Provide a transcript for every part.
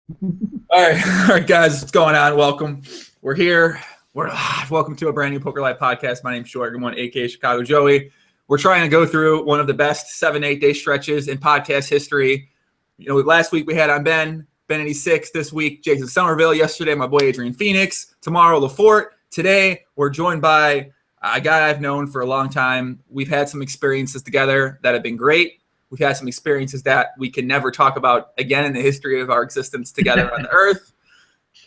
All right, guys, what's going on? Welcome. We're here. Welcome to a brand new Poker Live podcast. My name's Short, aka Chicago Joey. We're trying to go through one of the best 7-8 day stretches in podcast history. You know, last week we had on Ben 86. This week, Jason Somerville. Yesterday, my boy Adrian Phoenix. Tomorrow, LaForte. Today, we're joined by a guy I've known for a long time. We've had some experiences together that have been great. We've had some experiences that we can never talk about again in the history of our existence together on the earth.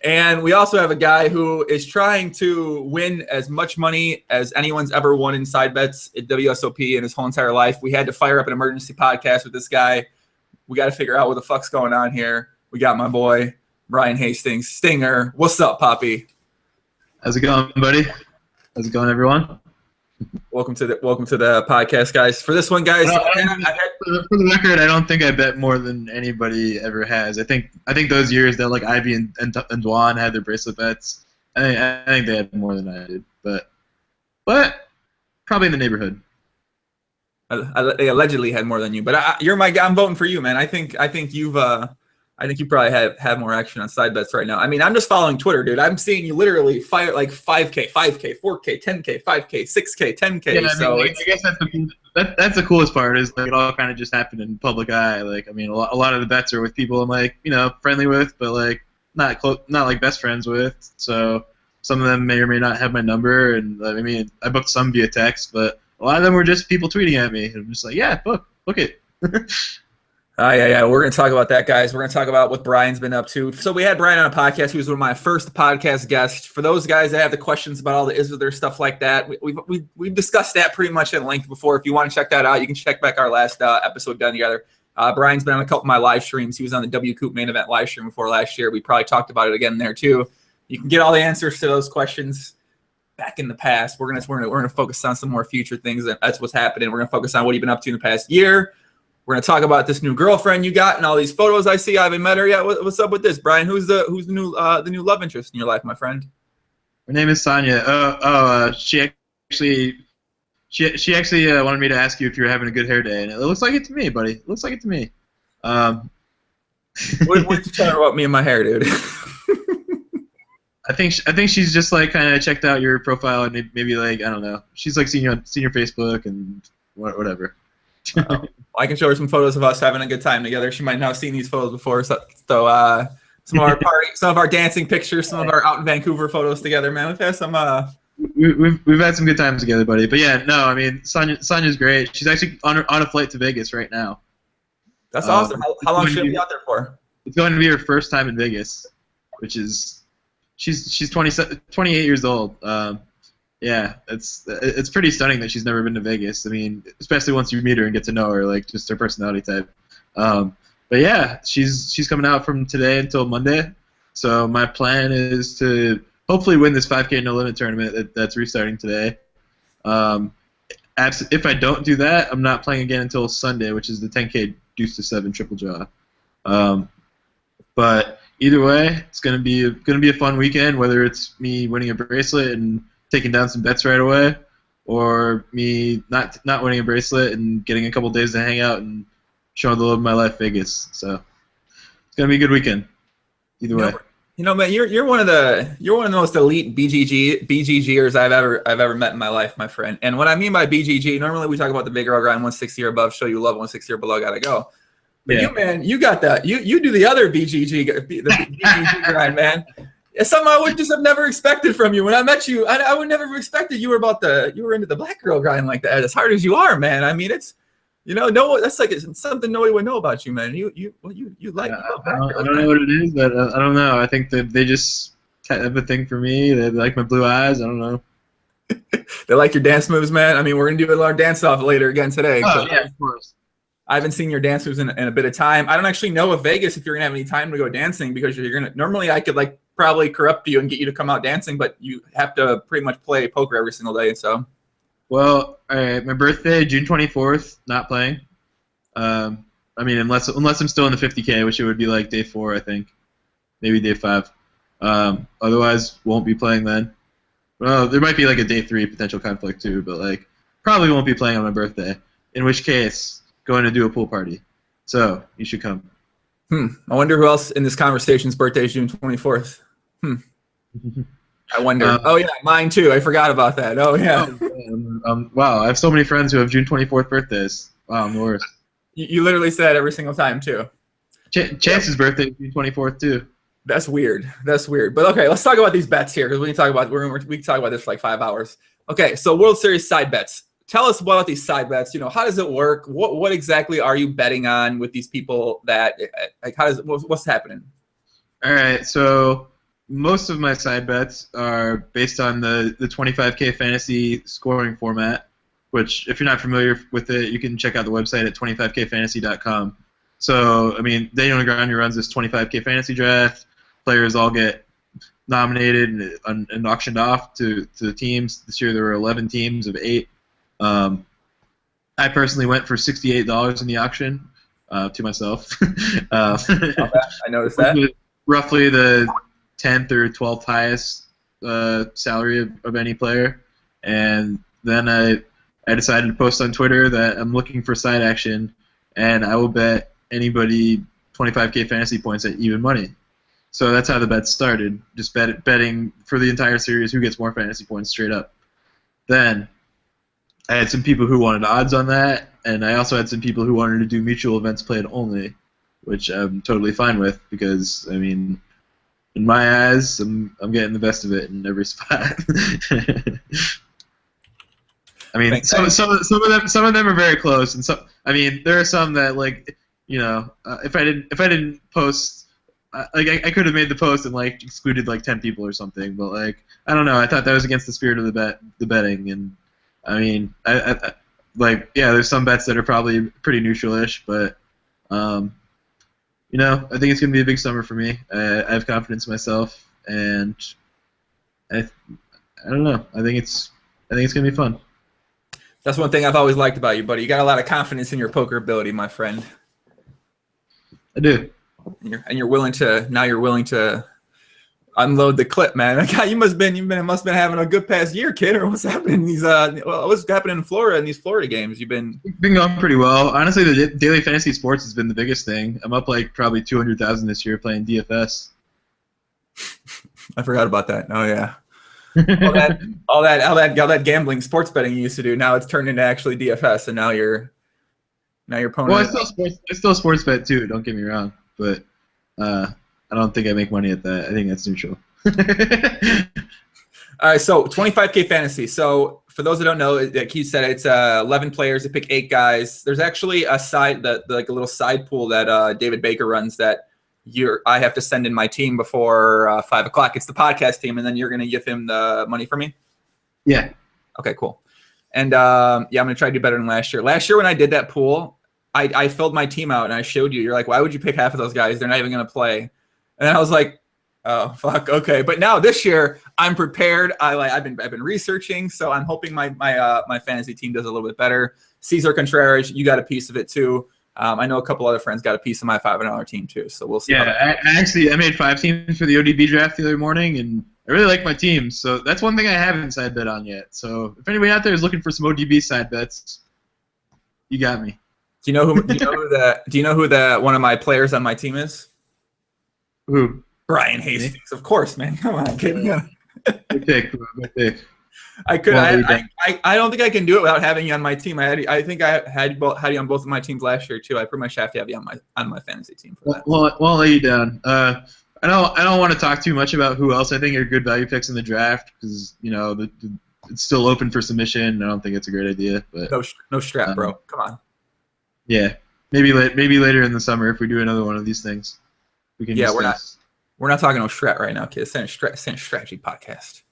And we also have a guy who is trying to win as much money as anyone's ever won in side bets at WSOP in his whole entire life. We had to fire up an emergency podcast with this guy. We got to figure out what the fuck's going on here. We got my boy, Brian Hastings, Stinger. What's up, Poppy? How's it going, buddy? How's it going, everyone? Welcome to the podcast, guys. For this one, guys, for the record, I don't think I bet more than anybody ever has. I think those years that like Ivy and Dwan had their bracelet bets, I think they had more than I did, but probably in the neighborhood. They allegedly had more than you, but you're my guy. I'm voting for you, man. I think you probably have more action on side bets right now. I mean, I'm just following Twitter, dude. I'm seeing you literally fire like 5K, 4K, 10K, 5K, 6K, 10K. Yeah, I guess that's the coolest part is like it all kind of just happened in public eye. Like, I mean, a lot of the bets are with people I'm like, friendly with, but like not like best friends with. So some of them may or may not have my number, and I mean, I booked some via text, but a lot of them were just people tweeting at me. And I'm just like, yeah, book it. Yeah. We're going to talk about that, guys. We're going to talk about what Brian's been up to. So we had Brian on a podcast. He was one of my first podcast guests. For those guys that have the questions about all the is there stuff like that, we've discussed that pretty much at length before. If you want to check that out, you can check back our last episode done together. Brian's been on a couple of my live streams. He was on the WCOOP main event live stream before last year. We probably talked about it again there too. You can get all the answers to those questions back in the past. We're gonna focus on some more future things. That's what's happening. We're gonna focus on what you've been up to in the past year. We're gonna talk about this new girlfriend you got and all these photos I see. I haven't met her yet. What's up with this, Brian? Who's the new love interest in your life, my friend? Her name is Sonia. She actually wanted me to ask you if you were having a good hair day, and it looks like it to me, buddy. It looks like it to me. What did you tell her about me and my hair, dude? I think she's just like kind of checked out your profile and maybe like I don't know. She's like seen your Facebook and whatever. I can show her some photos of us having a good time together. She might not have seen these photos before, so some of our party, some of our dancing pictures, some of our out in Vancouver photos together, man. We've had some. We've had some good times together, buddy. But yeah, no, I mean Sonia's great. She's actually on a flight to Vegas right now. That's awesome. How long should she be out there for? It's going to be her first time in Vegas, which is she's 28 years old. Yeah, it's pretty stunning that she's never been to Vegas. I mean, especially once you meet her and get to know her, like just her personality type. But yeah, she's coming out from today until Monday. So my plan is to hopefully win this 5K no limit tournament that's restarting today. If I don't do that, I'm not playing again until Sunday, which is the 10K deuce to 7 triple draw. But either way, it's gonna be a fun weekend. Whether it's me winning a bracelet and taking down some bets right away, or me not winning a bracelet and getting a couple days to hang out and showing the love of my life, Vegas. So it's gonna be a good weekend. Either way. Man, you're one of the most elite BGGers I've ever met in my life, my friend. And what I mean by BGG, normally we talk about the big girl grind 160 or above, show you love 160 or below, gotta go. But yeah. You, man, you got that. You do the other BGG, the BGG grind, man. It's something I would just have never expected from you. When I met you, I would never have expected you were into the black girl grind like that. As hard as you are, man. I mean, it's that's like it's something nobody would know about you, man. You like. I don't know what it is, but I don't know. I think that they just have a thing for me. They like my blue eyes. I don't know. They like your dance moves, man. I mean, we're gonna do our dance off later again today. Oh yeah, of course. I haven't seen your dance moves in a bit of time. I don't actually know if Vegas if you're gonna have any time to go dancing because you're gonna. Normally, I could like probably corrupt you and get you to come out dancing, but you have to pretty much play poker every single day. So. Well, all right. My birthday, June 24th. Not playing. I mean, unless I'm still in the 50K, which it would be like day 4, I think, maybe day 5. Otherwise, won't be playing then. Well, there might be like a day 3 potential conflict too, but like probably won't be playing on my birthday. In which case, going to do a pool party. So you should come. I wonder who else in this conversation's birthday is June 24th. I wonder. Oh yeah, mine too. I forgot about that. Oh yeah. Wow, I have so many friends who have June 24th birthdays. Wow, I'm the worst. You literally say that every single time too. Chance's birthday is June 24th too. That's weird. That's weird. But okay, let's talk about these bets here because we can talk about this for like 5 hours. Okay, so World Series side bets. Tell us about these side bets. How does it work? What exactly are you betting on with these people? That like what's happening? All right, so most of my side bets are based on the 25K fantasy scoring format, which if you're not familiar with it, you can check out the website at 25kfantasy.com. So, I mean, Daniel Negreanu runs this 25K fantasy draft. Players all get nominated and auctioned off to the teams. This year there were 11 teams of 8. I personally went for $68 in the auction to myself. I noticed that. Roughly the 10th or 12th highest salary of any player. And then I decided to post on Twitter that I'm looking for side action, and I will bet anybody 25K fantasy points at even money. So that's how the bet started, just betting for the entire series who gets more fantasy points straight up. Then I had some people who wanted odds on that, and I also had some people who wanted to do mutual events played only, which I'm totally fine with because, I mean, in my eyes, I'm getting the best of it in every spot. I mean, some of them are very close, and I mean, there are some that if I didn't post, I could have made the post and excluded 10 people or something, but I don't know. I thought that was against the spirit of the betting, and I mean, there's some bets that are probably pretty neutral-ish, but I think it's gonna be a big summer for me. I have confidence in myself, and I don't know. I think it's gonna be fun. That's one thing I've always liked about you, buddy. You got a lot of confidence in your poker ability, my friend. I do. And you're willing to unload the clip, man. God, you must have been having a good past year, kid. Or what's happening in these? What's happening in Florida in these Florida games? You've been going pretty well. Honestly, the daily fantasy sports has been the biggest thing. I'm up probably 200,000 this year playing DFS. I forgot about that. Oh yeah. all that gambling, sports betting you used to do. Now it's turned into actually DFS, and now your opponent. Well, I still sports bet too. Don't get me wrong, but I don't think I make money at that. I think that's neutral. All right, so 25K fantasy. So for those that don't know, like you said, it's 11 players. They pick 8 guys. There's actually a side a little side pool that David Baker runs that I have to send in my team before 5 o'clock. It's the podcast team, and then you're going to give him the money for me? Yeah. Okay, cool. And I'm going to try to do better than last year. Last year when I did that pool, I filled my team out, and I showed you. You're like, why would you pick half of those guys? They're not even going to play. And I was like, oh, fuck, okay. But now this year, I'm prepared. I've been researching, so I'm hoping my fantasy team does a little bit better. Cesar Contreras, you got a piece of it too. I know a couple other friends got a piece of my $5 team too, so we'll see. Yeah, I made 5 teams for the ODB draft the other morning, and I really like my team. So that's one thing I haven't side bet on yet. So if anybody out there is looking for some ODB side bets, you got me. Do you know who the one of my players on my team is? Who? Brian Hastings, of course, man. Come on, kid. Good pick. I don't think I can do it without having you on my team. I think I had you on both of my teams last year too. I pretty much have to have you on my fantasy team for that. Well, I'll lay you down. I don't want to talk too much about who else I think are good value picks in the draft because it's still open for submission. I don't think it's a great idea. But no strap, bro. Come on. Yeah, maybe later in the summer if we do another one of these things, we can. Yeah, we're not talking no strat right now, kids. It's a strategy podcast.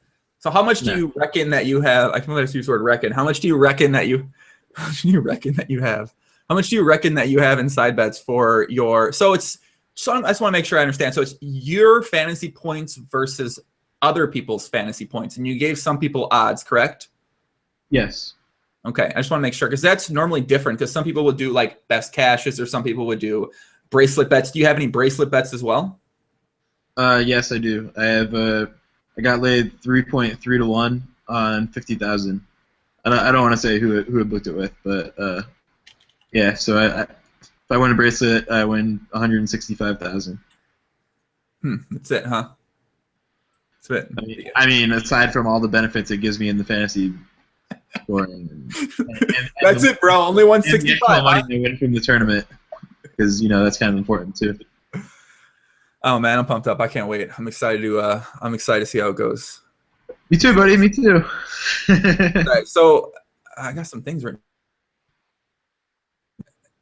So how much do you reckon that you have? I can let us use the word reckon. How much do you reckon that you? How much do you reckon that you have? How much do you reckon that you have in side bets for your? So I just want to make sure I understand. So it's your fantasy points versus other people's fantasy points, and you gave some people odds, correct? Yes. Okay, I just want to make sure because that's normally different. Because some people would do like best cashes, or some people would do bracelet bets. Do you have any bracelet bets as well? Yes, I do. I got laid 3.3 to 1 on 50,000. I don't want to say who I booked it with, but yeah. So If I win a bracelet, I win 165,000. That's it, huh? That's it. I mean, aside from all the benefits it gives me in the fantasy scoring, That's it, bro. Only and the 165. actual money they win from the tournament, because that's kind of important too. Oh man, I'm pumped up. I can't wait. I'm excited to see how it goes. Me too, buddy. Me too. All right, so I got some things written.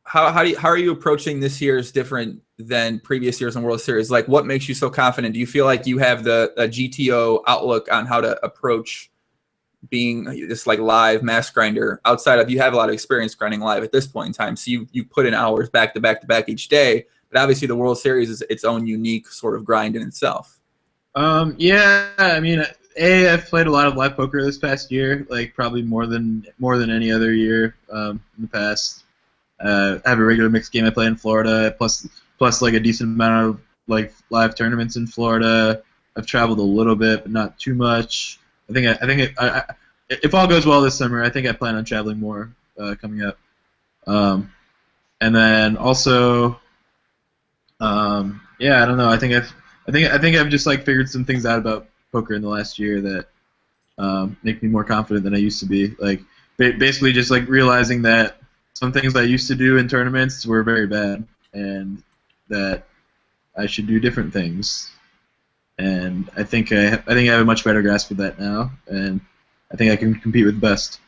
How are you approaching this year's different than previous years in World Series? Like, what makes you so confident? Do you feel like you have a GTO outlook on how to approach being this like live mass grinder outside of, you have a lot of experience grinding live at this point in time, so you put in hours back to back to back each day, but obviously the World Series is its own unique sort of grind in itself. Yeah, I mean, I've played a lot of live poker this past year, like probably more than any other year in the past. I have a regular mixed game I play in Florida, plus like a decent amount of like live tournaments in Florida. I've traveled a little bit, but not too much. If all goes well this summer, I think I plan on traveling more coming up. And then also, yeah, I don't know. I think I've just like figured some things out about poker in the last year that make me more confident than I used to be. Like basically just like realizing that some things I used to do in tournaments were very bad, and that I should do different things. And I think I have a much better grasp of that now, and I think I can compete with the best.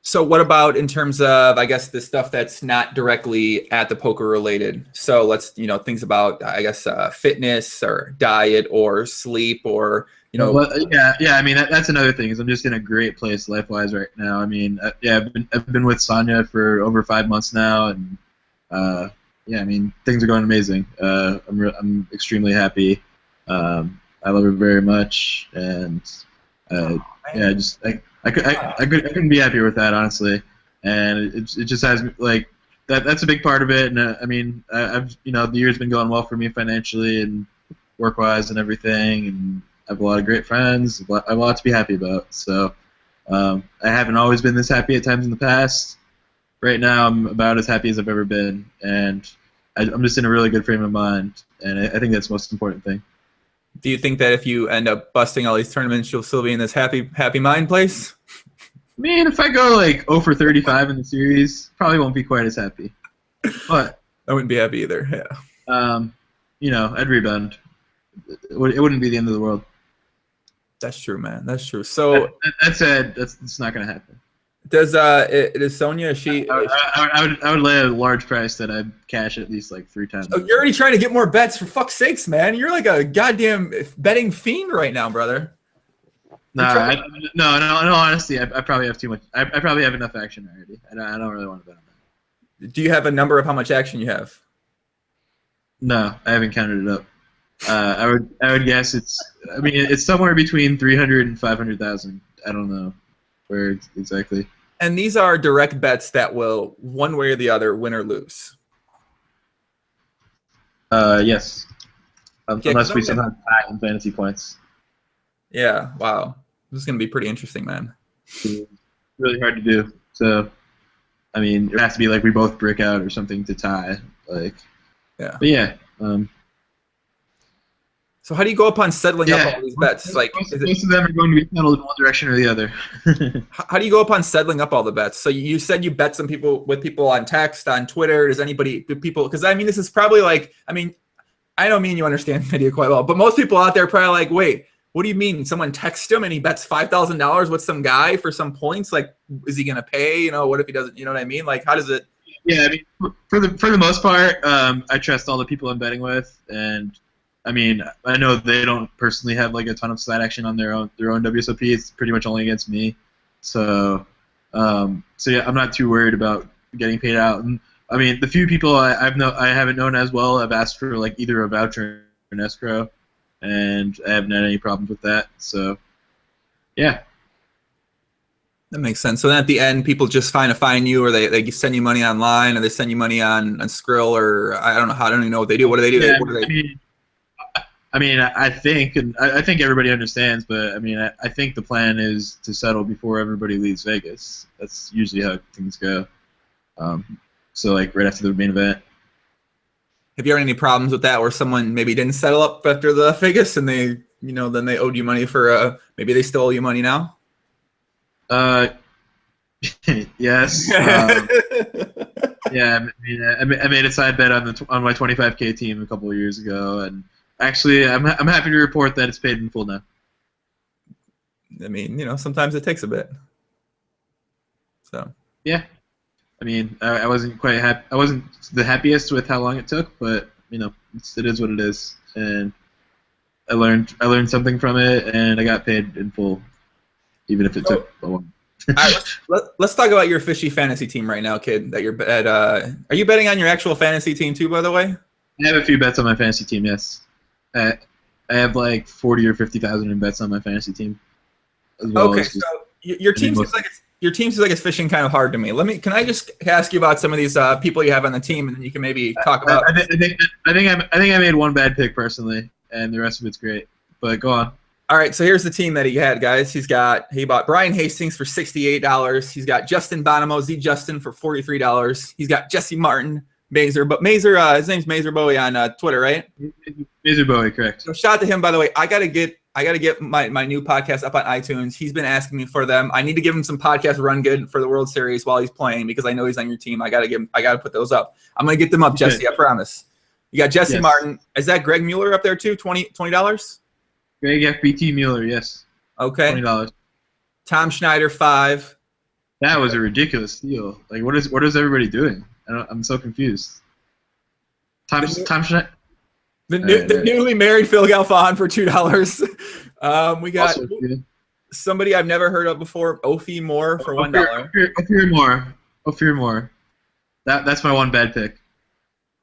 So what about in terms of, I guess, the stuff that's not directly at the poker related? So let's, things about, I guess, fitness or diet or sleep or, Well, yeah. I mean, that's another thing, is I'm just in a great place life-wise right now. I mean, I've been with Sonia for over 5 months now, and yeah, I mean, things are going amazing. I'm extremely happy. I love her very much, and yeah, just I couldn't be happier with that, honestly. And it just has like that's a big part of it. And I mean, I've the year's been going well for me financially and work-wise and everything, and I have a lot of great friends. I have a lot to be happy about. So I haven't always been this happy at times in the past. Right now, I'm about as happy as I've ever been, and I'm just in a really good frame of mind, and I think that's the most important thing. Do you think that if you end up busting all these tournaments, you'll still be in this happy mind place? I mean, if I go like 0 for 35 in the series, probably won't be quite as happy. But I wouldn't be happy either. Yeah. I'd rebound. It wouldn't be the end of the world. That's true, man. That's true. So that said, it's not going to happen. Does Sonia? I would lay a large price that I'd cash at least like 3 times. Oh, you're already trying to get more bets, for fuck's sakes, man. You're like a goddamn betting fiend right now, brother. No, honestly, I probably have too much. I probably have enough action already. I don't really want to bet on that. Do you have a number of how much action you have? No, I haven't counted it up. I would guess it's somewhere between 300 and 500,000. I don't know where exactly. And these are direct bets that will, one way or the other, win or lose. Yes. Unless we somehow tie in fantasy points. Yeah. Wow. This is gonna be pretty interesting, man. It's really hard to do. So, I mean, it has to be like we both brick out or something to tie. Like. Yeah. But yeah. So how do you go upon settling up all these bets? Like, most of them are going to be settled in one direction or the other. How do you go upon settling up all the bets? So you said you bet with people on text, on Twitter. Do people? Because I mean, this is probably like, I mean, I know me and you understand the idea quite well, but most people out there are probably like, wait, what do you mean? Someone texts him and he bets $5,000 with some guy for some points? Like, is he gonna pay? What if he doesn't? You know what I mean? Like, how does it? Yeah, I mean, for the most part, I trust all the people I'm betting with, and I mean, I know they don't personally have like a ton of side action on their own WSOP. It's pretty much only against me, so yeah, I'm not too worried about getting paid out. And I mean, the few people I haven't known as well, I've asked for like either a voucher or an escrow, and I haven't had any problems with that. So yeah. That makes sense. So then at the end, people just find you, or they send you money online, or they send you money on Skrill, or I don't know how. I don't even know what they do. What do they do? Yeah, I mean, I think everybody understands, but I mean, I think the plan is to settle before everybody leaves Vegas. That's usually how things go. So like right after the main event. Have you had any problems with that where someone maybe didn't settle up after the Vegas and they, then they owed you money for maybe they still owe you money now? Yes. Yeah, I made a side bet on my 25K team a couple of years ago, and actually, I'm happy to report that it's paid in full now. I mean, sometimes it takes a bit. So. Yeah, I mean, I wasn't quite happy. I wasn't the happiest with how long it took, but it is what it is, and I learned something from it, and I got paid in full, even if it took a while. All right, let's talk about your fishy fantasy team right now, kid. That you're at. Are you betting on your actual fantasy team too, by the way? I have a few bets on my fantasy team. Yes, I have like 40 or 50,000 in bets on my fantasy team. Okay, so your team seems like it's fishing kind of hard to me. Can I just ask you about some of these people you have on the team, and then you can maybe talk about. I think I made one bad pick personally, and the rest of it's great. But go on. All right, so here's the team that he had, guys. He bought Brian Hastings for $68. He's got Justin Bonomo, Justin for $43. He's got Jesse Martin, Mazer, his name's Mazer Bowie on Twitter, right? Mazer Bowie, correct. So shout out to him, by the way. I gotta get my new podcast up on iTunes. He's been asking me for them. I need to give him some podcast run good for the World Series while he's playing because I know he's on your team. I gotta put those up. I'm gonna get them up, Jesse. I promise. You got Jesse Martin. Is that Greg Mueller up there too? $20? Greg FBT Mueller, yes. Okay. $20. Tom Schneider, $5. That was a ridiculous deal. Like, what is everybody doing? I'm so confused. Tom Schneider. The newly married Phil Galfon for $2. We got somebody I've never heard of before, Ophi Moore for $1. Ophir Moore. That's my one bad pick.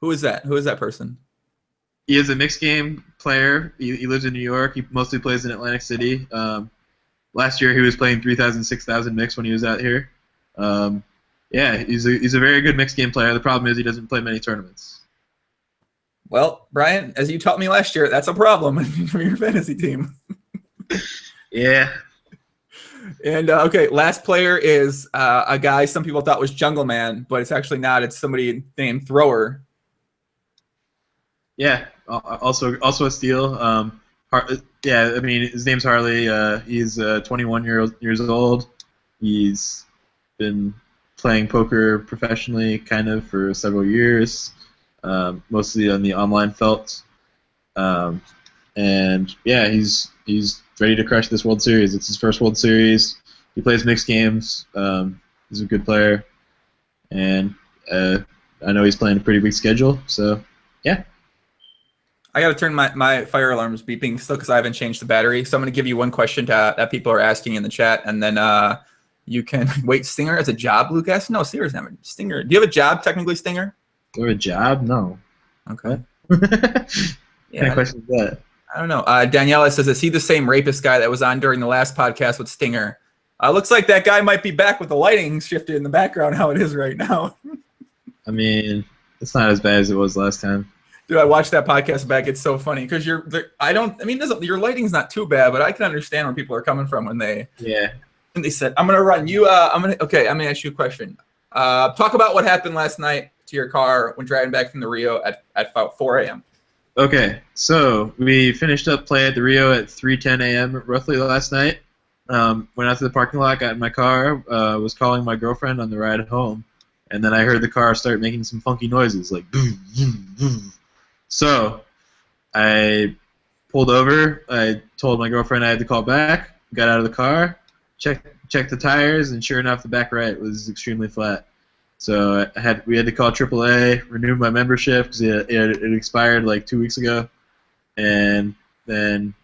Who is that? Who is that person? He is a mixed game player. He lives in New York. He mostly plays in Atlantic City. Last year he was playing 3,000, 6,000 mix when he was out here. Yeah, he's a very good mixed game player. The problem is he doesn't play many tournaments. Well, Brian, as you taught me last year, that's a problem for your fantasy team. Yeah. And okay, last player is a guy some people thought was Jungle Man, but it's actually not. It's somebody named Thrower. Yeah, also a steal. Yeah, I mean his name's Harley. He's 21 years old. He's been playing poker professionally, kind of for several years, mostly on the online felt. And yeah, he's ready to crush this World Series. It's his first World Series. He plays mixed games. He's a good player, and I know he's playing a pretty big schedule. So yeah. I got to turn my fire alarms beeping still because I haven't changed the battery. So I'm going to give you one question that people are asking in the chat, and then you can wait. Stinger has a job, Lucas? No, Stinger's not. Stinger. Do you have a job technically, Stinger? Do I have a job? No. Okay. Yeah. What question is that? I don't know. Daniela says, is he the same rapist guy that was on during the last podcast with Stinger? Looks like that guy might be back with the lighting shifted in the background how it is right now. I mean, it's not as bad as it was last time. Dude, I watched that podcast back. It's so funny because your lighting's not too bad, but I can understand where people are coming from when they said, I'm going to run you. I'm going to ask you a question. Talk about what happened last night to your car when driving back from the Rio at about 4 a.m. Okay, so we finished up play at the Rio at 3:10 a.m. roughly last night. Went out to the parking lot, got in my car, was calling my girlfriend on the ride home, and then I heard the car start making some funky noises, like boom, boom, boom. So I pulled over. I told my girlfriend I had to call back. Got out of the car, checked the tires, and sure enough, the back right was extremely flat. So we had to call AAA, renew my membership because it expired like 2 weeks ago, and then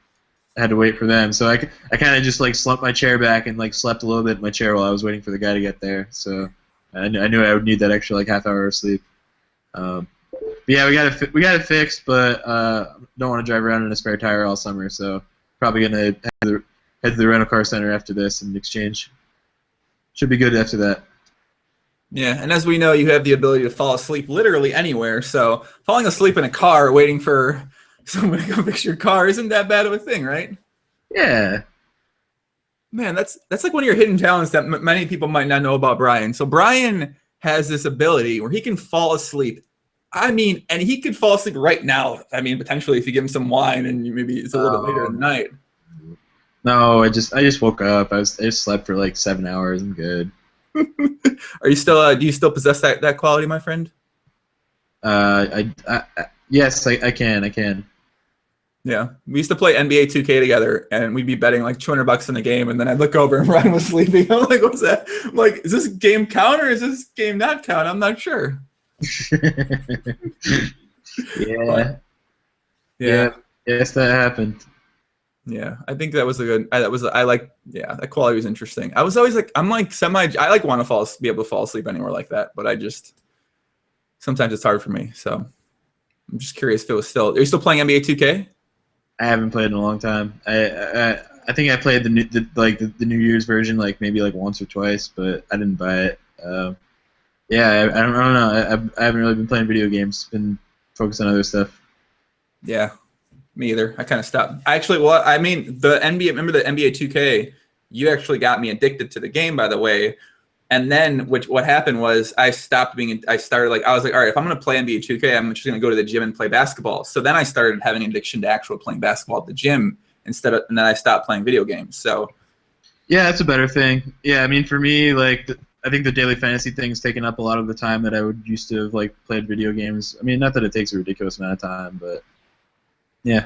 I had to wait for them. So I kind of just like slumped my chair back and like slept a little bit in my chair while I was waiting for the guy to get there. So I knew I would need that extra like half hour of sleep. Yeah, we got it fixed, but don't want to drive around in a spare tire all summer. So probably gonna head to the rental car center after this and exchange. Should be good after that. Yeah, and as we know, you have the ability to fall asleep literally anywhere. So falling asleep in a car waiting for someone to go fix your car isn't that bad of a thing, right? Yeah. Man, that's like one of your hidden talents that many people might not know about Brian. So Brian has this ability where he can fall asleep. I mean, and he could fall asleep right now. I mean, potentially if you give him some wine and maybe it's a little bit later in the night. No, I just woke up. I just slept for like 7 hours. I'm good. Are you still? Do you still possess that quality, my friend? Yes, I can. Yeah, we used to play NBA 2K together, and we'd be betting like $200 in the game, and then I'd look over and Ryan was sleeping. I'm like, "What's that?" I'm like, "Is this game count or is this game not count?" I'm not sure. Yeah. But, Yes, that happened. Yeah, I think that was a good. That quality was interesting. I was always like, I'm like I like want to be able to fall asleep anywhere like that, but I just sometimes it's hard for me. So I'm just curious if it was still. Are you still playing NBA 2K? I haven't played in a long time. I think I played the New Year's version like maybe like once or twice, but I didn't buy it. Yeah, I don't know. I haven't really been playing video games. Been focused on other stuff. Yeah, me either. I kind of stopped. Actually, well, I mean, the NBA. Remember the NBA 2K? You actually got me addicted to the game, by the way. And then, what happened was I stopped being. I started like I was like, all right, if I'm going to play NBA 2K, I'm just going to go to the gym and play basketball. So then I started having an addiction to actual playing basketball at the gym and then I stopped playing video games. So yeah, that's a better thing. Yeah, I mean, for me, like I think the daily fantasy thing's taken up a lot of the time that I would used to have like played video games. I mean, not that it takes a ridiculous amount of time, but yeah.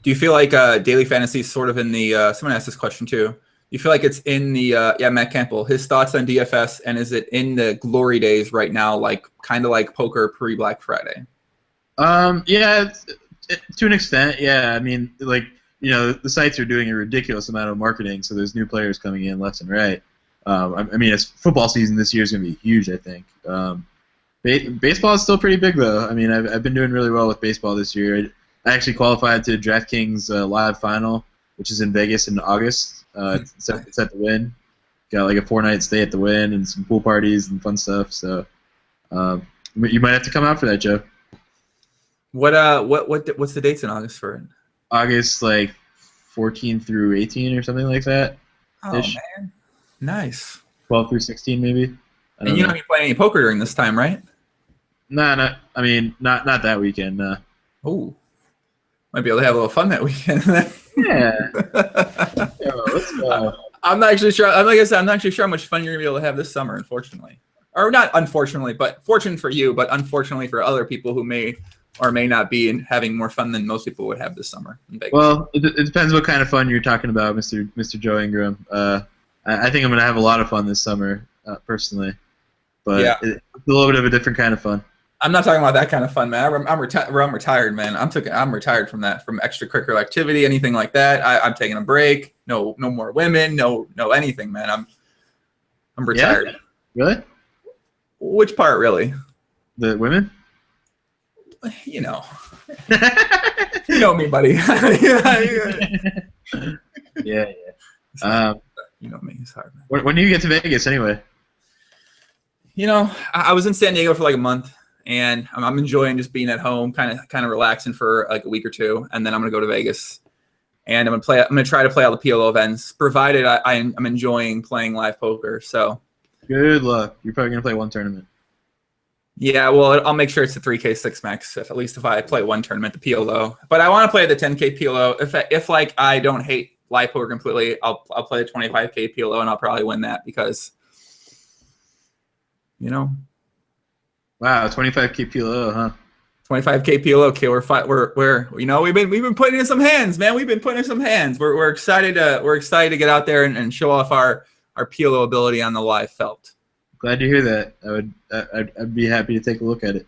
do you feel like daily fantasy is sort of in the? Someone asked this question too. You feel like it's in the Matt Campbell, his thoughts on DFS, and is it in the glory days right now, like kind of like poker pre-Black Friday? Yeah, to an extent, yeah. I mean, like, you know, the sites are doing a ridiculous amount of marketing, so there's new players coming in left and right. I mean, it's football season this year is going to be huge, I think. Baseball is still pretty big, though. I mean, I've been doing really well with baseball this year. I actually qualified to DraftKings live final, which is in Vegas in August. It's at the Wynn. Got like a 4-night stay at the Wynn and some pool parties and fun stuff. So you might have to come out for that, Joe. What's the dates in August for it? August like 14 through 18 or something like that. Oh man, nice. 12 through 16 maybe. And you're not be playing any poker during this time, right? Nah, I mean not that weekend. Nah. Oh, might be able to have a little fun that weekend. Yeah. Yo, let's go. I'm not actually sure. Like I said, I'm not actually sure how much fun you're gonna be able to have this summer, unfortunately. Or not unfortunately, but fortunate for you, but unfortunately for other people who may or may not be and having more fun than most people would have this summer in Vegas. Well, it depends what kind of fun you're talking about, Mr. Joe Ingram. I think I'm gonna have a lot of fun this summer, personally. But yeah. It's a little bit of a different kind of fun. I'm not talking about that kind of fun, man. I'm retired, man. I'm retired from that, from extracurricular activity, anything like that. I'm taking a break. No more women. No anything, man. I'm retired. Yeah? Really? Which part, really? The women? You know. You know me, buddy. Yeah. You know me. It's hard, man. When do you get to Vegas, anyway? You know, I was in San Diego for like a month. And I'm enjoying just being at home, kind of relaxing for like a week or two, and then I'm gonna go to Vegas, and I'm gonna try to play all the PLO events, provided I'm enjoying playing live poker. So, good luck. You're probably gonna play one tournament. Yeah, well, I'll make sure it's the 3K 6 max. If I play one tournament, the PLO. But I want to play the 10K PLO. If like I don't hate live poker completely, I'll play the 25K PLO, and I'll probably win that because, you know. Wow, 25K PLO, huh? 25K PLO, okay. We've been putting in some hands, man. We've been putting in some hands. We're excited to get out there and show off our PLO ability on the live felt. Glad to hear that. I'd be happy to take a look at it.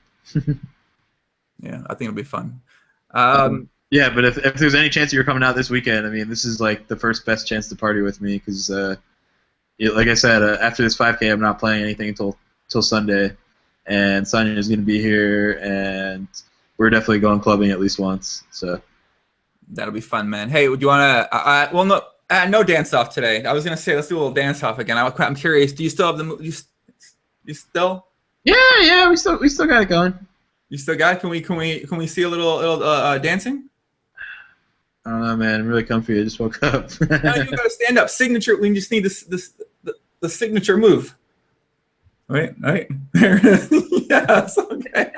Yeah, I think it'll be fun. Yeah, but if there's any chance you're coming out this weekend, I mean, this is like the first best chance to party with me because, like I said, after this 5K, I'm not playing anything until Sunday. And Sonya's going to be here, and we're definitely going clubbing at least once. So that'll be fun, man. Hey, do you want to? No dance off today. I was going to say let's do a little dance off again. I'm curious. Do you still have the? You still? Yeah. We still got it going. You still got it? Can we see a little dancing? I don't know, man. I'm really comfy. I just woke up. No, you got to stand up. Signature. We just need the signature move. Right. Yes. Okay.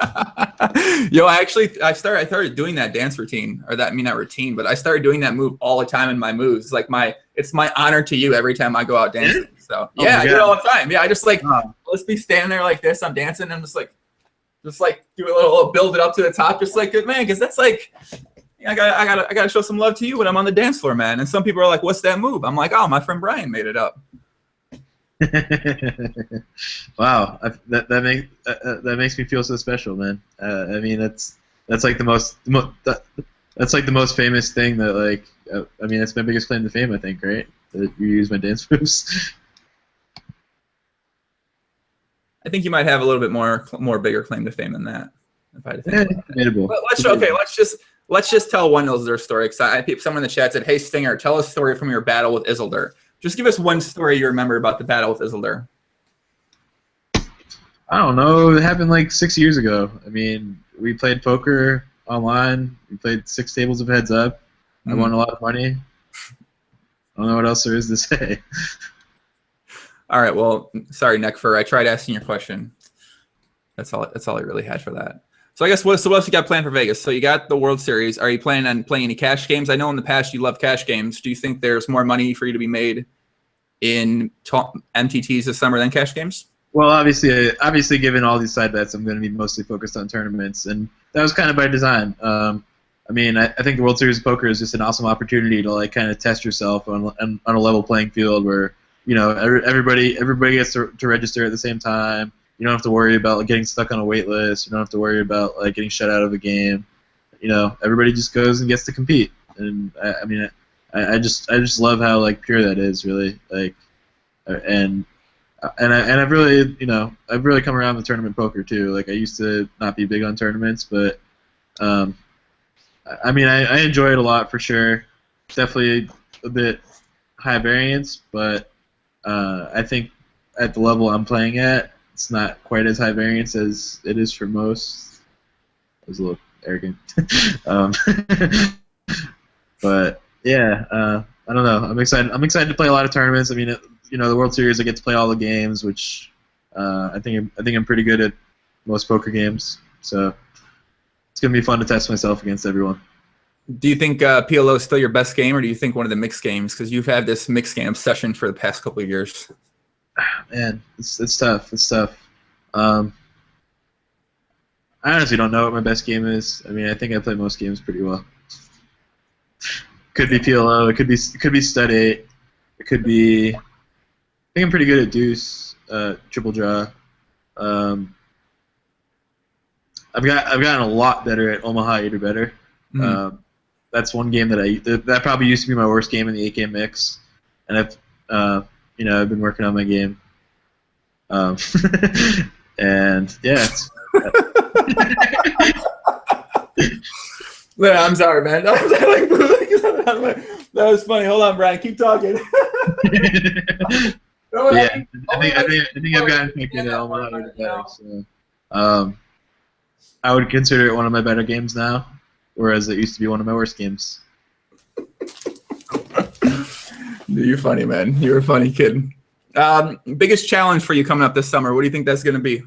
Yo, I started doing that dance routine, or not routine, but I started doing that move all the time in my moves. Like it's my honor to you every time I go out dancing. So yeah, I do it all the time. Yeah, I just let's be standing there like this. I'm dancing, and I'm just do a little build it up to the top, just like good man, because that's like. I gotta show some love to you when I'm on the dance floor, man. And some people are like, "What's that move?" I'm like, "Oh, my friend Brian made it up." Wow, that makes me feel so special, man. I mean, that's like the most that's like the most famous thing that I mean, that's my biggest claim to fame, I think, right? That you use my dance moves. I think you might have a little bit more bigger claim to fame than that. If I had to think about it. Debatable. But let's just tell one Isildur story. Because someone in the chat said, "Hey Stinger, tell a story from your battle with Isildur." Just give us one story you remember about the battle with Isildur. I don't know. It happened like 6 years ago. I mean, we played poker online. We played 6 tables of heads up. I won a lot of money. I don't know what else there is to say. All right. Well, sorry, Neckfur. I tried asking your question. That's all I really had for that. So I guess what else you got planned for Vegas? So you got the World Series. Are you planning on playing any cash games? I know in the past you love cash games. Do you think there's more money for you to be made in MTTs this summer than cash games? Well, obviously, given all these side bets, I'm going to be mostly focused on tournaments, and that was kind of by design. I mean, I think the World Series of Poker is just an awesome opportunity to kind of test yourself on a level playing field where everybody gets to register at the same time. You don't have to worry about getting stuck on a wait list. You don't have to worry about getting shut out of a game. Everybody just goes and gets to compete. And I just love how pure that is, really. And I've really come around with tournament poker too. I used to not be big on tournaments, but I enjoy it a lot for sure. Definitely a bit high variance, but I think at the level I'm playing at, it's not quite as high variance as it is for most. I was a little arrogant. But yeah, I don't know. I'm excited to play a lot of tournaments. I mean, the World Series, I get to play all the games, which I think I'm pretty good at most poker games. So it's gonna be fun to test myself against everyone. Do you think PLO is still your best game, or do you think one of the mixed games? Because you've had this mixed game obsession for the past couple of years. Man, it's tough. It's tough. I honestly don't know what my best game is. I mean, I think I play most games pretty well. Could be PLO. It could be Stud 8. It could be. I think I'm pretty good at Deuce, Triple Draw. I've gotten a lot better at Omaha 8 or better. Mm-hmm. That's one game that probably used to be my worst game in the 8-game mix, and I've been working on my game. And yeah. Yeah, I'm sorry, man. That was funny. Hold on, Brian. Keep talking. Yeah, I think I've gotten picked at Omaha better. So, I would consider it one of my better games now, whereas it used to be one of my worst games. You're funny, man. You're a funny kid. Biggest challenge for you coming up this summer? What do you think that's going to be?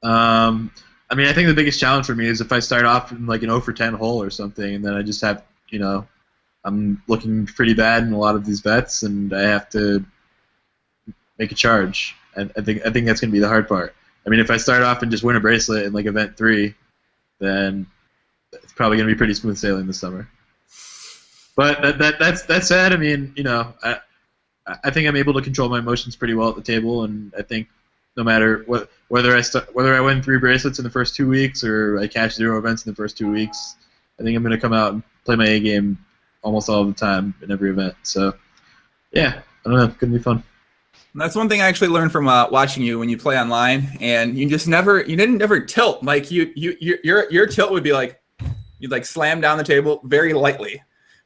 I think the biggest challenge for me is if I start off in an 0 for 10 hole or something, and then I just have, I'm looking pretty bad in a lot of these bets, and I have to make a charge. And I think that's going to be the hard part. I mean, if I start off and just win a bracelet in event 3, then it's probably going to be pretty smooth sailing this summer. But that's sad. I mean, I think I'm able to control my emotions pretty well at the table, and I think no matter whether I win 3 bracelets in the first 2 weeks or I cash 0 events in the first 2 weeks, I think I'm going to come out and play my A game almost all the time in every event. So, yeah, I don't know, it's going to be fun. That's one thing I actually learned from watching you when you play online, and you didn't never tilt. Your tilt would be you'd slam down the table very lightly,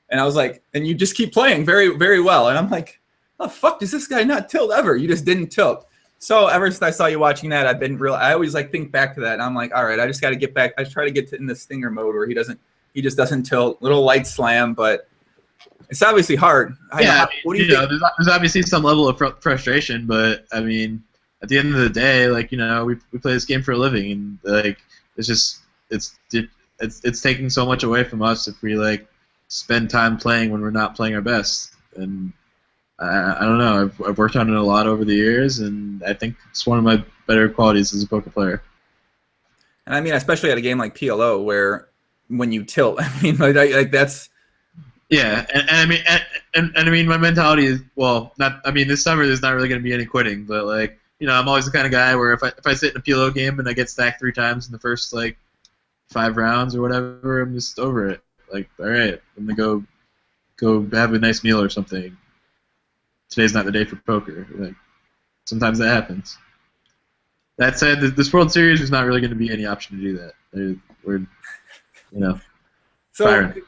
and I was and you just keep playing very, very well, and I'm like, how the fuck does this guy not tilt ever? You just didn't tilt. So ever since I saw you watching that, I've been I always think back to that, and I'm like, all right, I just got to get back. I try to get in the Stinger mode where he just doesn't tilt, little light slam, but it's obviously hard. Yeah, there's obviously some level of frustration, but I mean, at the end of the day, like, you know, we play this game for a living, and like it's just it's taking so much away from us if we like spend time playing when we're not playing our best. And I don't know. I've worked on it a lot over the years, and I think it's one of my better qualities as a poker player. And I mean, especially at a game like PLO, where when you tilt, I mean, like that's. Yeah, and I mean, and I mean, my mentality is, well, not. I mean, this summer there's not really going to be any quitting, but like, you know, I'm always the kind of guy where if I sit in a PLO game and I get stacked 3 times in the first like 5 rounds or whatever, I'm just over it. Like, all right, I'm gonna go have a nice meal or something. Today's not the day for poker. Like, sometimes that happens. That said, this World Series is not really going to be any option to do that. We're, you know, so kind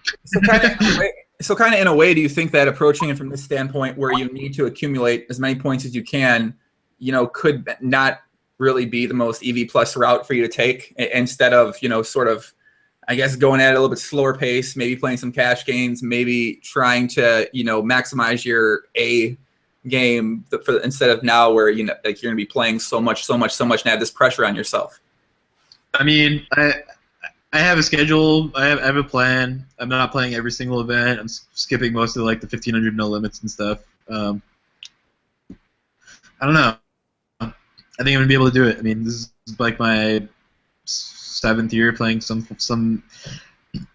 of in a way, do you think that approaching it from this standpoint, where you need to accumulate as many points as you can, you know, could not really be the most EV plus route for you to take, instead of, you know, sort of, I guess, going at it a little bit slower pace, maybe playing some cash games, maybe trying to, you know, maximize your A game instead of now where, you know, like you're going to be playing so much and have this pressure on yourself? I mean, I have a schedule. I have a plan. I'm not playing every single event. I'm skipping most of like the 1500 no limits and stuff. I don't know. I think I'm gonna be able to do it. I mean, this is like my 7th year playing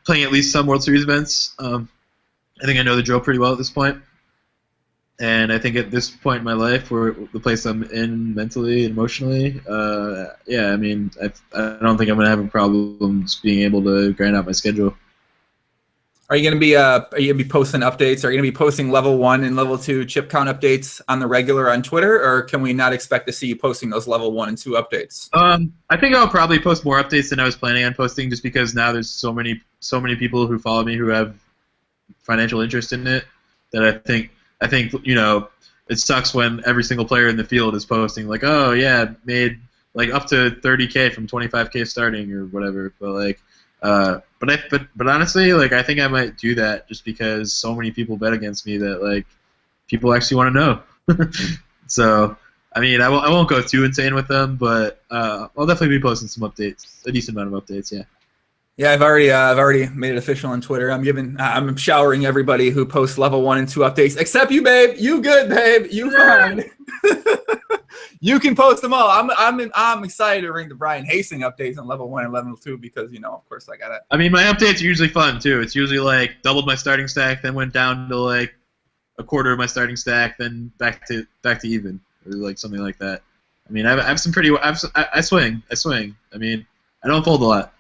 playing at least some World Series events. I think I know the drill pretty well at this point. And I think at this point in my life, where the place I'm in mentally and emotionally, yeah, I mean, I don't think I'm gonna have a problem just being able to grind out my schedule. Are you gonna be posting updates? Are you gonna be posting level 1 and level 2 chip count updates on the regular on Twitter, or can we not expect to see you posting those level 1 and 2 updates? I think I'll probably post more updates than I was planning on posting, just because now there's so many people who follow me who have financial interest in it that I think, you know, it sucks when every single player in the field is posting like, oh yeah, made like up to 30K from 25K starting or whatever. But like, but honestly, like, I think I might do that just because so many people bet against me that like people actually want to know. So I mean, I won't go too insane with them, but I'll definitely be posting some updates, a decent amount of updates. Yeah. Yeah, I've already made it official on Twitter. I'm showering everybody who posts level 1 and 2 updates, except you, babe. You good, babe? You fine? You can post them all. I'm excited to ring the Brian Hastings updates on level 1 and level 2 because, you know, of course I gotta. I mean, my updates are usually fun too. It's usually like doubled my starting stack, then went down to like a quarter of my starting stack, then back to even, or like something like that. I mean, I have some pretty. I swing. I mean, I don't fold a lot.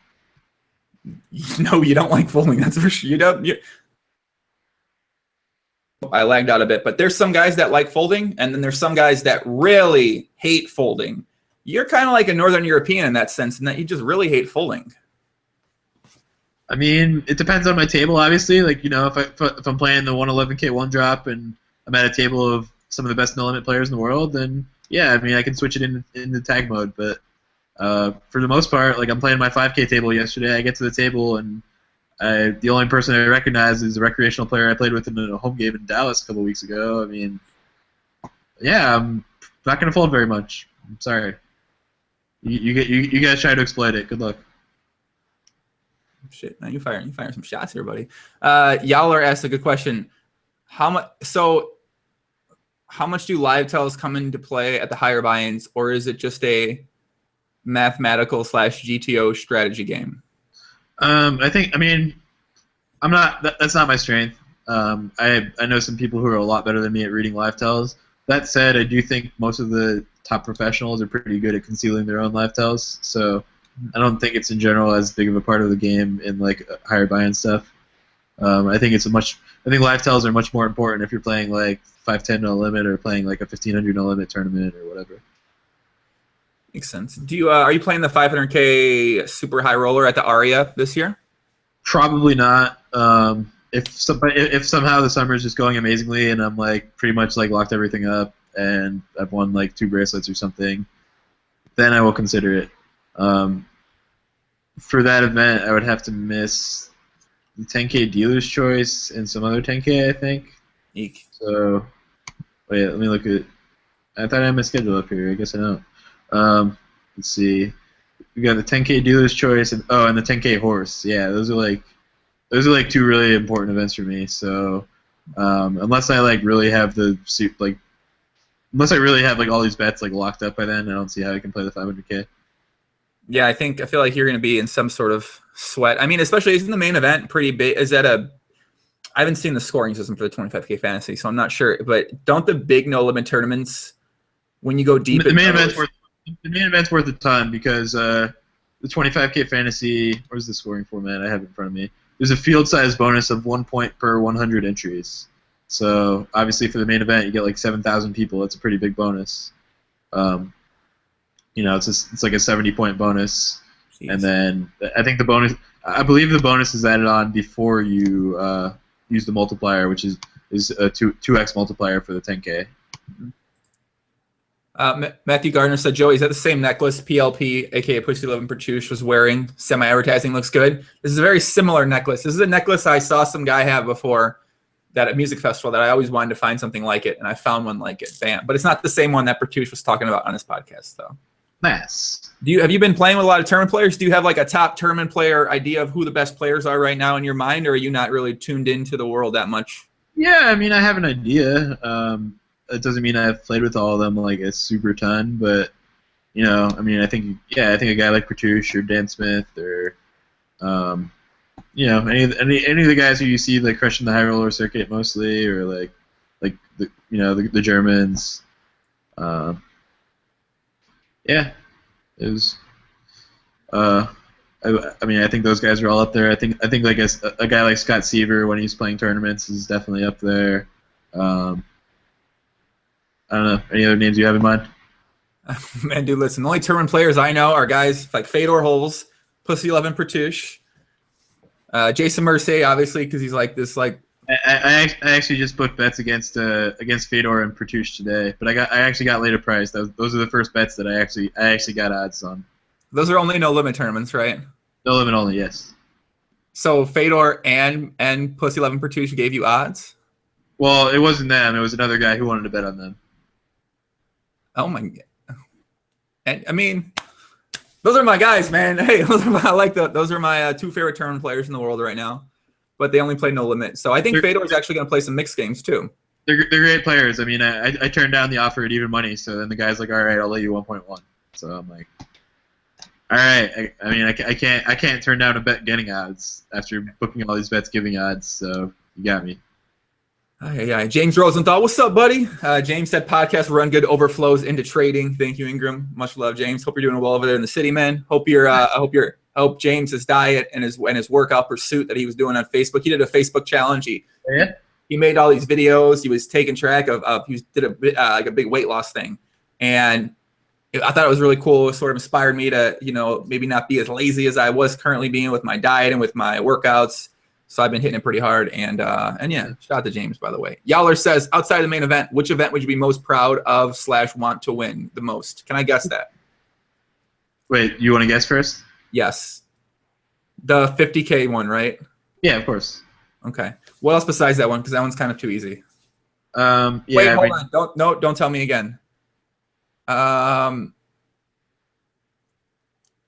No, you don't like folding. That's for sure. You don't. I lagged out a bit, but there's some guys that like folding, and then there's some guys that really hate folding. You're kind of like a Northern European in that sense, in that you just really hate folding. I mean, it depends on my table, obviously. Like, you know, if I'm playing the 111K one drop and I'm at a table of some of the best no limit players in the world, then yeah, I mean, I can switch it into tag mode, but. For the most part, like, I'm playing my 5K table yesterday. I get to the table, and the only person I recognize is a recreational player I played with in a home game in Dallas a couple weeks ago. I mean, yeah, I'm not going to fold very much. I'm sorry. You guys try to exploit it. Good luck. Shit, man, you firing some shots here, buddy. Yowler asked a good question. How much do live tells come into play at the higher buy-ins, or is it just a mathematical / GTO strategy game? I mean, I'm not. That's not my strength. I know some people who are a lot better than me at reading live tells. That said, I do think most of the top professionals are pretty good at concealing their own live tells. So I don't think it's in general as big of a part of the game in like higher buy-in stuff. I think live tells are much more important if you're playing like 510 no limit or playing like a 1500 no limit tournament or whatever. Makes sense. Do you are you playing the 500K super high roller at the Aria this year? Probably not. If somehow the summer is just going amazingly and I'm like pretty much like locked everything up and I've won like 2 bracelets or something, then I will consider it. For that event, I would have to miss the 10K dealer's choice and some other 10K, I think. Eek. So, wait, let me look at. I thought I had my schedule up here. I guess I don't. Let's see. We got the 10K Dealer's Choice and the 10K Horse. Yeah, those are like two really important events for me. So unless I like really have unless I really have like all these bets like locked up by then, I don't see how I can play the 500K. Yeah, I feel like you're going to be in some sort of sweat. I mean, especially isn't the main event pretty big? I haven't seen the scoring system for the 25K fantasy, so I'm not sure. But don't the big no limit tournaments, when you go deep, The main event's worth a ton because the 25K fantasy. Where's the scoring format? I have it in front of me. There's a field size bonus of 1 point per 100 entries. So obviously for the main event, you get like 7,000 people. That's a pretty big bonus. It's like a 70-point bonus. Jeez. And then I believe the bonus is added on before you use the multiplier, which is a 2x multiplier for the 10K. Matthew Gardner said, Joey, is that the same necklace PLP, aka Pussy Lovin' Pertush, was wearing? Semi-advertising looks good. This is a very similar necklace. This is a necklace I saw some guy have before that at music festival that I always wanted to find something like it, and I found one like it. Bam. But it's not the same one that Pertush was talking about on his podcast, though. Nice. Have you been playing with a lot of tournament players? Do you have like a top tournament player idea of who the best players are right now in your mind, or are you not really tuned into the world that much? Yeah, I mean, I have an idea. It doesn't mean I've played with all of them like a super ton, but I think a guy like Pertush or Dan Smith or any of the guys who you see like crushing the high roller circuit mostly, or like the Germans. Yeah, it was. I think those guys are all up there. I think like a guy like Scott Seaver when he's playing tournaments is definitely up there. I don't know. Any other names you have in mind? Man, dude, listen. The only tournament players I know are guys like Fedor Holes, Pussy Lovin' Pertush, Jason Mersey, obviously, because he's like this like. I actually just booked bets against Fedor and Pertush today, but I actually got later price. Those are the first bets that I actually got odds on. Those are only no limit tournaments, right? No limit only, yes. So Fedor and Pussy Lovin' Pertush gave you odds? Well, it wasn't them. It was another guy who wanted to bet on them. Oh my god! And I mean, those are my guys, man. Hey, those are my two favorite tournament players in the world right now. But they only play no limit, so I think Fedor is actually going to play some mixed games too. They're great players. I mean, I turned down the offer at even money, so then the guy's like, "All right, I'll let you 1.1." So I'm like, "All right." I can't turn down a bet getting odds after booking all these bets giving odds. So you got me. Yeah. James Rosenthal, what's up, buddy? James said podcast run good overflows into trading. Thank you, Ingram. Much love, James. Hope you're doing well over there in the city, man. Hope James's diet and his workout pursuit that he was doing on Facebook. He did a Facebook challenge. He made all these videos. He was taking track of did a big weight loss thing, and I thought it was really cool. It sort of inspired me to maybe not be as lazy as I was currently being with my diet and with my workouts. So I've been hitting it pretty hard, and yeah, shout out to James, by the way. Yowler says, outside of the main event, which event would you be most proud of / want to win the most? Can I guess that? Wait, you want to guess first? Yes. The 50K one, right? Yeah, of course. Okay. What else besides that one? Because that one's kind of too easy. Yeah, wait, hold on. Don't tell me again. The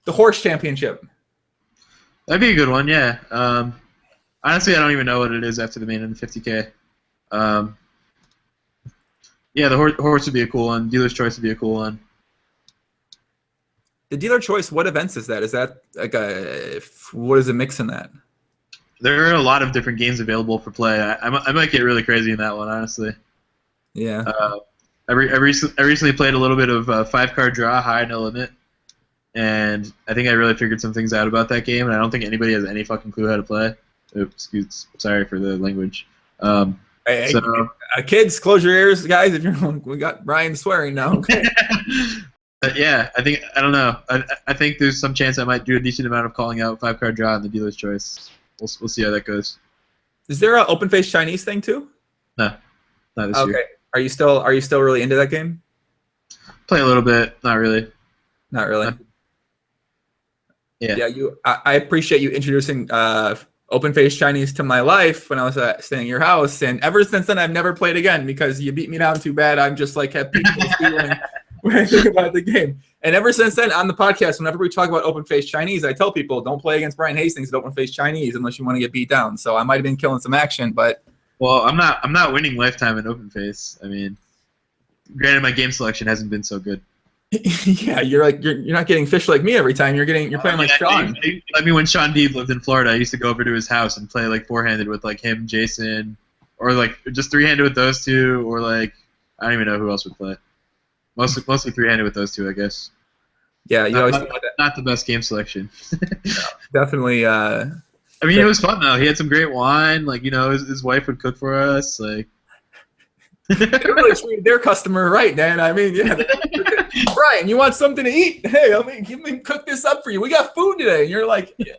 horse championship. That'd be a good one, yeah. Honestly, I don't even know what it is after the main and the 50K. Yeah, the horse would be a cool one. Dealer's Choice would be a cool one. The Dealer Choice, what events is that? Is that like what is the mix in that? There are a lot of different games available for play. I might get really crazy in that one, honestly. Yeah. I recently played a little bit of 5-card draw, high no limit, and I think I really figured some things out about that game, and I don't think anybody has any fucking clue how to play. Oops, sorry for the language. Hey, kids, close your ears, guys. If we got Brian swearing now. Okay. But yeah, I don't know. I think there's some chance I might do a decent amount of calling out 5-card draw in the Dealer's Choice. We'll see how that goes. Is there an open face Chinese thing too? No, not this year. Okay. Are you still really into that game? Play a little bit, not really. Not really. Yeah. Yeah. I appreciate you introducing open face Chinese to my life when I was staying at your house, and ever since then I've never played again because you beat me down too bad. I'm just like have PTSD when I think about the game. And ever since then, on the podcast, whenever we talk about open-faced Chinese, I tell people don't play against Brian Hastings at open-faced Chinese unless you want to get beat down. So I might have been killing some action, but Well, I'm not winning lifetime in open face. I mean, granted, my game selection hasn't been so good. yeah, you're not getting fish like me every time. You're playing like Sean. I mean, when Sean Deeb lived in Florida, I used to go over to his house and play like four-handed with like him, Jason, or like just three-handed with those two, or like I don't even know who else would play. Mostly three-handed with those two, I guess. Yeah, you always not the best game selection. Definitely. I mean, it was fun though. He had some great wine. Like, you know, his wife would cook for us. Like, they really treated their customer right, man. I mean, yeah. Brian, you want something to eat? Hey, let me cook this up for you. We got food today. And you're like, yeah,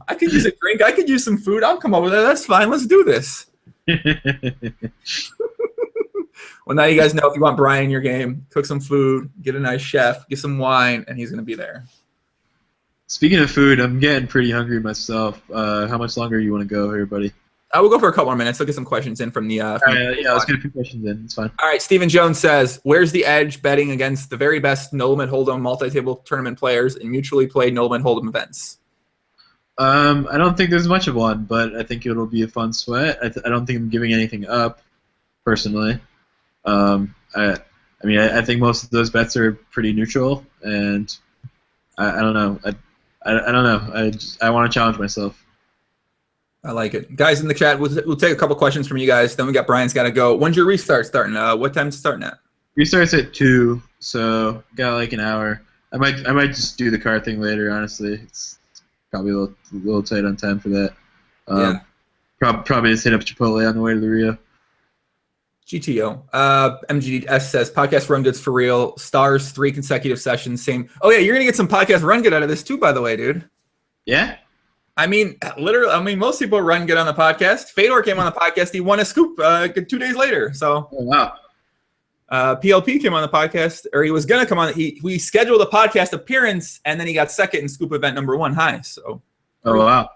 I could use a drink. I could use some food. I'll come over there. That's fine. Let's do this. Well, now you guys know if you want Brian in your game, cook some food, get a nice chef, get some wine, and he's going to be there. Speaking of food, I'm getting pretty hungry myself. How much longer you want to go here, buddy? I will go for a couple more minutes. I'll get some questions in from the. Yeah, let's get a few questions in. It's fine. All right, Stephen Jones says, "Where's the edge betting against the very best no limit hold'em multi-table tournament players in mutually played no limit hold'em events?" I don't think there's much of one, but I think it'll be a fun sweat. I don't think I'm giving anything up, personally. I think most of those bets are pretty neutral, and I don't know. I don't know. I want to challenge myself. I like it. Guys in the chat, we'll take a couple questions from you guys. Then we got Brian's got to go. When's your restart starting? What time's it starting at? Restarts at 2, so got like an hour. I might just do the car thing later, honestly. It's probably a little tight on time for that. Yeah. Probably just hit up Chipotle on the way to the Rio. GTO. MGS says, podcast run goods for real. Stars, 3 consecutive sessions. Same. Oh, yeah, you're going to get some podcast run good out of this too, by the way, dude. Yeah? I mean, literally, most people run good on the podcast. Fedor came on the podcast. He won a scoop 2 days later. So, oh, wow. PLP came on the podcast, or he was going to come on. We scheduled a podcast appearance, and then he got second in scoop event number 1 high. So, oh, wow.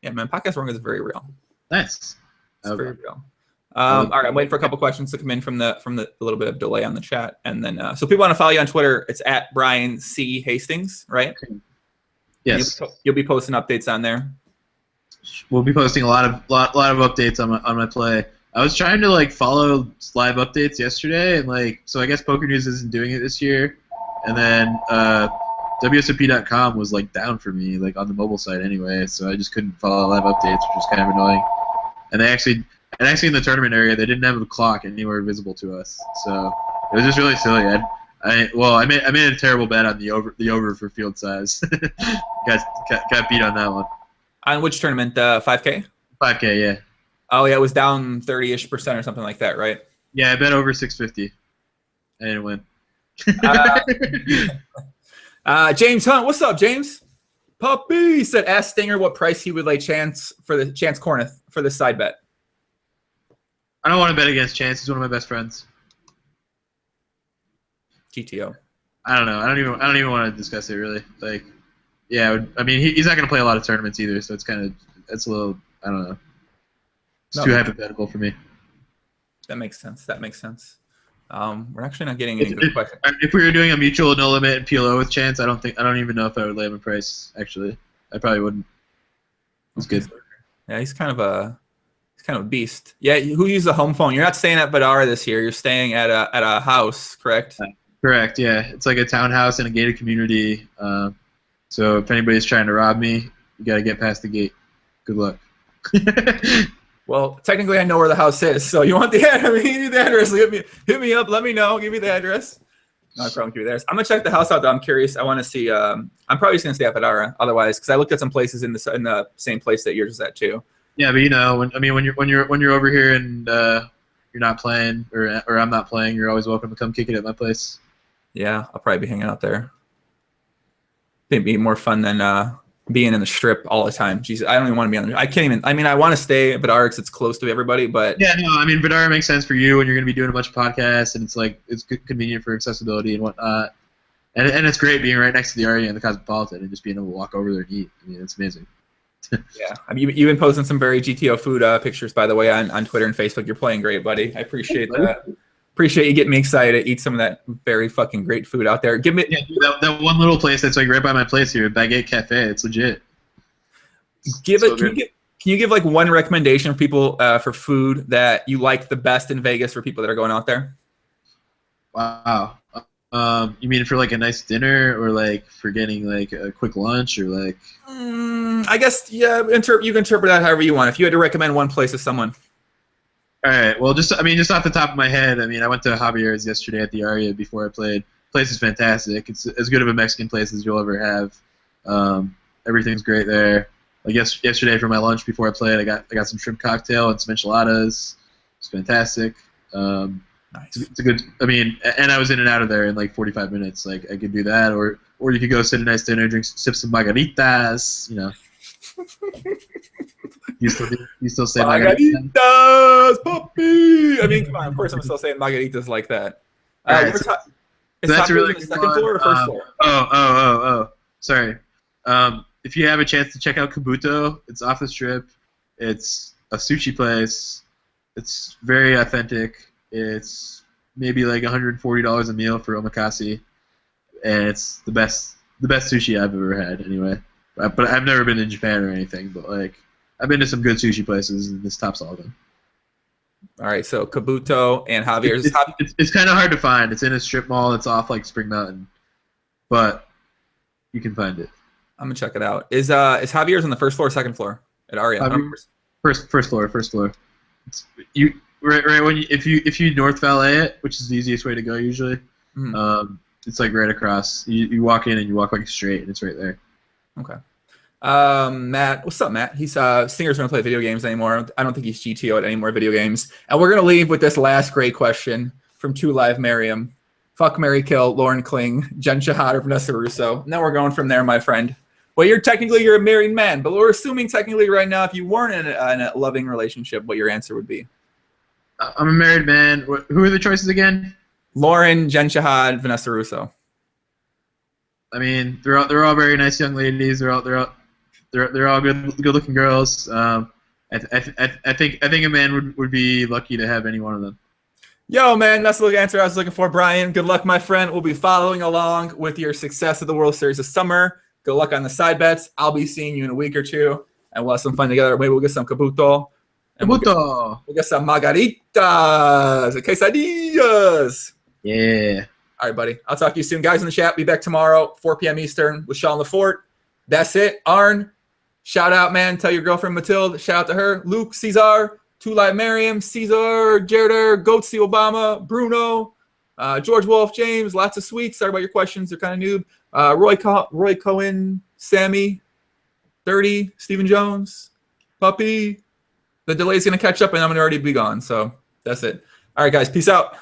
Yeah, man, podcast run good is very real. Nice. It's very real. All right, I'm waiting for a couple questions to come in from the little bit of delay on the chat, and then so people want to follow you on Twitter. It's at Brian C Hastings, right? Yes. You'll be posting updates on there. We'll be posting a lot of updates on my play. I was trying to like follow live updates yesterday, and so I guess Poker News isn't doing it this year, and then WSOP.com was like down for me like on the mobile site anyway, so I just couldn't follow live updates, which was kind of annoying. And actually in the tournament area, they didn't have a clock anywhere visible to us, so it was just really silly. I made a terrible bet on the over for field size. got beat on that one. On which tournament? 5K? 5K, yeah. Oh yeah, it was down 30-ish% or something like that, right? Yeah, I bet over 650. I didn't win. James Hunt, what's up, James? Puppy said, ask Stinger what price he would lay Chance for the Chance Corneth for this side bet. I don't want to bet against Chance. He's one of my best friends. GTO. I don't know. I don't even want to discuss it really. Like, yeah. I mean, he's not going to play a lot of tournaments either, so it's a little. I don't know. It's too hypothetical for me. That makes sense. We're actually not getting any good questions. If we were doing a mutual no limit and PLO with Chance, I don't even know if I would lay him a price. Actually, I probably wouldn't. It's good. Yeah, he's kind of a beast. Yeah, who used the home phone? You're not staying at Badara this year. You're staying at a house, correct? Correct. Yeah, it's like a townhouse in a gated community. So if anybody's trying to rob me, you got to get past the gate. Good luck. Well, technically, I know where the house is. So you want the address? Give me the address. Hit me up. Let me know. Give me the address. No problem. Give me the address. I'm gonna check the house out though. I'm curious. I want to see. I'm probably just gonna stay at Badara otherwise, because I looked at some places in the same place that yours is at too. Yeah, but you know, when you're over here and you're not playing or I'm not playing, you're always welcome to come kick it at my place. Yeah, I'll probably be hanging out there. It'd be more fun than being in the strip all the time. Jesus, I don't even want to be on the. I can't even. I mean, I want to stay at Badara because it's close to everybody, but yeah, no, I mean, Badara makes sense for you when you're going to be doing a bunch of podcasts, and it's like it's convenient for accessibility and whatnot. And it's great being right next to the Aria and the Cosmopolitan and just being able to walk over there and eat. I mean, it's amazing. Yeah, I mean, you've been posting some very GTO food pictures, by the way, on Twitter and Facebook. You're playing great, buddy. I appreciate that. Appreciate you getting me excited to eat some of that very fucking great food out there. Give me dude, that one little place that's like right by my place here, Baguette Cafe. It's legit. Can you give like one recommendation for people for food that you like the best in Vegas for people that are going out there? Wow. You mean for like a nice dinner, or like for getting like a quick lunch, or like? I guess yeah. You can interpret that however you want. If you had to recommend one place to someone. All right. Well, just off the top of my head, I mean, I went to Javier's yesterday at the Aria before I played. Place is fantastic. It's as good of a Mexican place as you'll ever have. Everything's great there. Like yesterday for my lunch before I played, I got some shrimp cocktail and some enchiladas. It's fantastic. Nice. It's a good. I mean, and I was in and out of there in like 45 minutes. Like I could do that, or you could go sit a nice dinner, sip some margaritas. You know. You still say margaritas, puppy. I mean, come on. Of course, I'm still saying margaritas like that. Right, is that's really the second floor or first floor? Sorry. If you have a chance to check out Kabuto, it's off the strip. It's a sushi place. It's very authentic. It's maybe like $140 a meal for omakase, and it's the best sushi I've ever had. Anyway, but I've never been to Japan or anything. But like, I've been to some good sushi places, and this tops all of them. All right, so Kabuto and Javier's. It's kind of hard to find. It's in a strip mall. It's off like Spring Mountain, but you can find it. I'm gonna check it out. Is Javier's on the first floor or second floor at Aria? First floor. It's, right when if you north valet it, which is the easiest way to go usually. It's like right across. You walk in and you walk like straight, and it's right there. Okay. Matt, what's up, Matt? He's Stinger's gonna play video games anymore. I don't think he's GTO'd any more video games. And we're gonna leave with this last great question from 2 Live Merriam. Fuck, marry, kill, Lauren Kling, Jen Shahad, or Vanessa Russo. Now we're going from there, my friend. Well, you're a married man, but we're assuming technically right now, if you weren't in a loving relationship, what your answer would be. I'm a married man. Who are the choices again? Lauren, Jen Shahad, Vanessa Russo. I mean, they're all very nice young ladies. They're all good-looking girls. I think a man would be lucky to have any one of them. Yo, man, that's the answer I was looking for, Brian. Good luck, my friend. We'll be following along with your success of the World Series this summer. Good luck on the side bets. I'll be seeing you in a week or two, and we'll have some fun together. Maybe we'll get some Kabuto. We'll get some margaritas and quesadillas. Yeah. All right, buddy. I'll talk to you soon. Guys in the chat, be back tomorrow, 4 p.m. Eastern with Sean LaForte. That's it. Arn, shout out, man. Tell your girlfriend Matilde. Shout out to her. Luke, Cesar, 2 Live Merriam, Cesar, Jerder, Goatsy Obama, Bruno, George Wolf, James. Lots of sweets. Sorry about your questions. They're kind of noob. Roy Cohen, Sammy, 30, Stephen Jones, Puppy. The delay's going to catch up, and I'm going to already be gone. So that's it. All right, guys. Peace out.